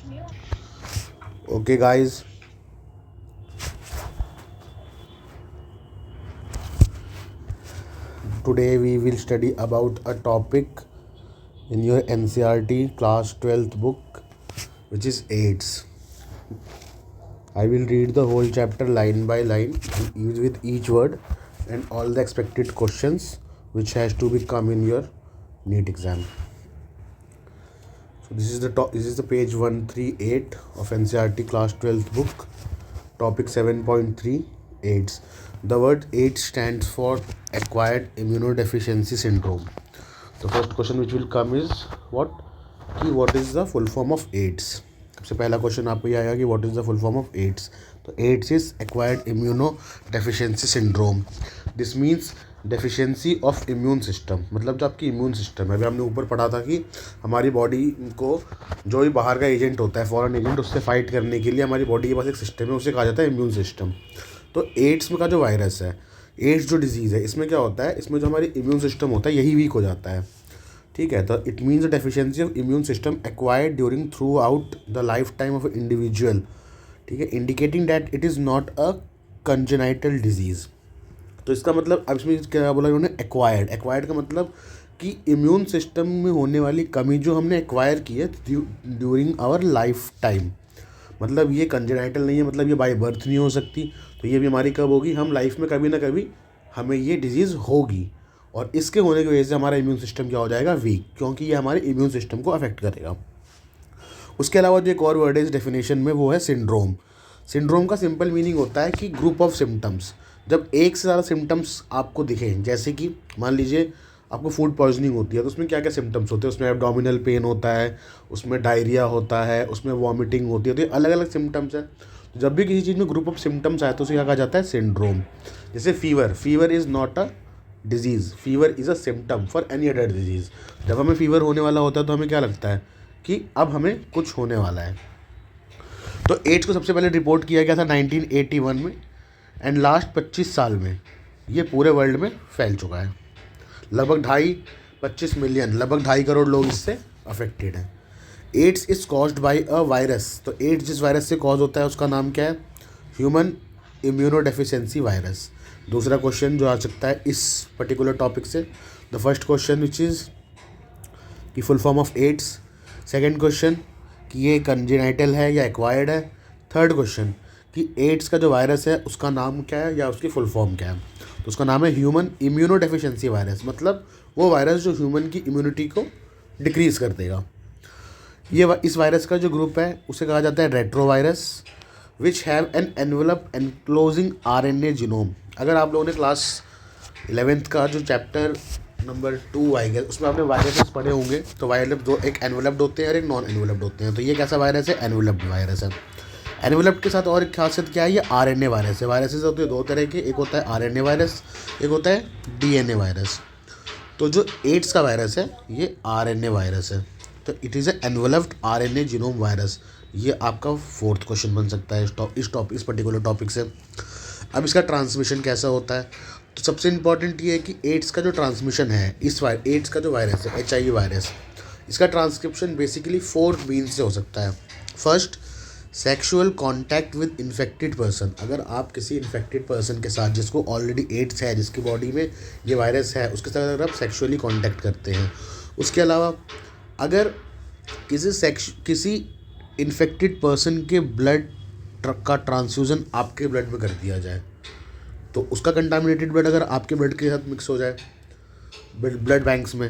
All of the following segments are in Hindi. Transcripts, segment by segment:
Okay, guys, today we will study about a topic in your NCRT class 12th book, which is AIDS. I will read the whole chapter line by line with each word and all the expected questions which has to be come in your NEET exam. So this is the page 138 of NCRT class 12th book, topic 7.3, AIDS. The word AIDS stands for acquired immunodeficiency syndrome. The first question which will come is what is the full form of AIDS. सबसे पहला क्वेश्चन आपको ये आएगा कि what is the full form of AIDS. तो AIDS is acquired immunodeficiency syndrome. This means deficiency of immune system. मतलब जो आपकी इम्यून सिस्टम है, अभी हमने ऊपर पढ़ा था कि हमारी बॉडी को जो भी बाहर का एजेंट होता है, फॉरेन एजेंट, उससे फाइट करने के लिए हमारी बॉडी के पास एक सिस्टम है, उसे कहा जाता है इम्यून सिस्टम. तो एड्स में का जो वायरस है, एड्स जो डिजीज़ है, इसमें क्या होता है, इसमें जो हमारी इम्यून सिस्टम होता है यही वीक हो जाता है. ठीक है. तो it means the deficiency of immune system acquired during through out the life time of individual. ठीक है. Indicating that it is not a congenital disease. तो इसका मतलब अब इसमें क्या बोला उन्होंने, एक्वायर्ड. एक्वायर्ड का मतलब कि इम्यून सिस्टम में होने वाली कमी जो हमने एक्वायर की है ड्यूरिंग आवर लाइफ टाइम. मतलब ये कंजेनाइटल नहीं है, मतलब ये बाय बर्थ नहीं हो सकती. तो ये बीमारी कब होगी, हम लाइफ में कभी ना कभी हमें ये डिजीज़ होगी, और इसके होने की वजह से हमारा इम्यून सिस्टम क्या हो जाएगा, वीक, क्योंकि ये हमारे इम्यून सिस्टम को अफेक्ट करेगा. उसके अलावा जो एक और वर्ड है इस डेफिनेशन में, वो है सिंड्रोम. सिंड्रोम का सिंपल मीनिंग होता है कि ग्रुप ऑफ सिम्टम्स. जब एक से ज़्यादा सिम्टम्स आपको दिखें, जैसे कि मान लीजिए आपको फूड पॉइजनिंग होती है, तो उसमें क्या क्या सिम्टम्स होते हैं, उसमें एब्डोमिनल पेन होता है, उसमें डायरिया होता है, उसमें वॉमिटिंग होती है. तो ये अलग अलग सिम्टम्स हैं. तो जब भी किसी चीज़ में ग्रुप ऑफ सिम्टम्स आए तो उसे क्या कहा जाता है, सिंड्रोम. जैसे fever. Fever is not a disease, fever is a symptom for any other disease. जब हमें फीवर होने वाला होता है तो हमें क्या लगता है कि अब हमें कुछ होने वाला है. तो एड्स को सबसे पहले रिपोर्ट किया गया था 1981 में, एंड लास्ट 25 साल में ये पूरे वर्ल्ड में फैल चुका है. लगभग 25 मिलियन, लगभग 2.5 करोड़ लोग इससे अफेक्टेड हैं. AIDS is caused by a virus. तो एड्स जिस वायरस से कॉज होता है उसका नाम क्या है, ह्यूमन इम्यूनोडेफिशिएंसी वायरस. दूसरा क्वेश्चन जो आ सकता है इस पर्टिकुलर टॉपिक से, the first question which is की full form of AIDS. Second question कि ये कंजेनाइटल है या एक्वायर्ड है. थर्ड क्वेश्चन कि एड्स का जो वायरस है उसका नाम क्या है या उसकी फुल फॉर्म क्या है. तो उसका नाम है ह्यूमन इम्यूनोडेफिशिएंसी वायरस. मतलब वो वायरस जो ह्यूमन की इम्यूनिटी को डिक्रीज़ कर देगा. इस वायरस का जो ग्रुप है उसे कहा जाता है retrovirus, which have an envelope enclosing RNA genome. अगर आप लोगों ने क्लास 11th का जो चैप्टर नंबर 2 आएगा उसमें आपने वायरसेस पढ़े होंगे. तो वायरस दो, एक एनवेलप्ड होते हैं और एक नॉन एनवेलप्ड होते हैं. तो ये कैसा वायरस है, एनवेलप्ड वायरस है. एनवेलप्ड के साथ और एक खासियत क्या है, ये RNA वायरस है. वायरसेस होते हैं दो तरह के, एक होता है RNA वायरस, एक होता है DNA वायरस. तो जो एड्स का वायरस है ये RNA वायरस है. तो it is a enveloped RNA genome virus. ये आपका फोर्थ क्वेश्चन बन सकता है इस पर्टिकुलर टॉपिक से. अब इसका ट्रांसमिशन कैसा होता है. तो सबसे इम्पॉर्टेंट ये है कि एड्स का जो ट्रांसमिशन है, एड्स का जो वायरस है HIV वायरस, इसका ट्रांसक्रिप्शन बेसिकली 4 मीन्स से हो सकता है. First, sexual contact with infected person. अगर आप किसी इन्फेक्टेड पर्सन के साथ जिसको ऑलरेडी एड्स है, जिसकी बॉडी में ये वायरस है, उसके साथ अगर आप सेक्सुअली कॉन्टैक्ट करते हैं. उसके अलावा अगर किसी इन्फेक्टेड पर्सन के ब्लड का ट्रांसफ्यूज़न आपके ब्लड में कर दिया जाए, तो उसका कंटामिनेटेड ब्लड अगर आपके ब्लड के साथ मिक्स हो जाए ब्लड बैंक्स में.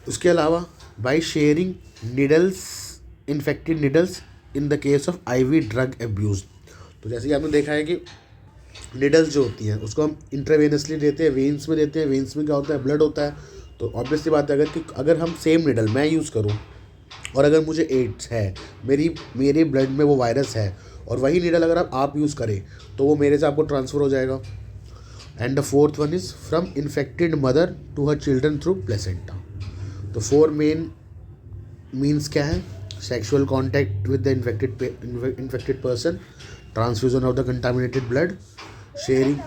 उसके अलावा by sharing needles, infected needles in the case of IV drug abuse. तो जैसे कि आपने देखा है कि निडल्स जो होती हैं उसको हम इंट्रावेनसली देते हैं, वेन्स में देते हैं. वेन्स में क्या होता है, ब्लड होता है. तो ऑब्वियसली बात है अगर हम सेम निडल मैं यूज़ करूँ और अगर मुझे एड्स है, मेरे ब्लड में वो वायरस है, और वही नीडल अगर आप यूज़ करें तो वो मेरे से आपको ट्रांसफ़र हो जाएगा. And the fourth one is from infected mother to her children through placenta. तो 4 मेन मीन्स क्या है, sexual contact with the infected person, transfusion of the contaminated blood, sharing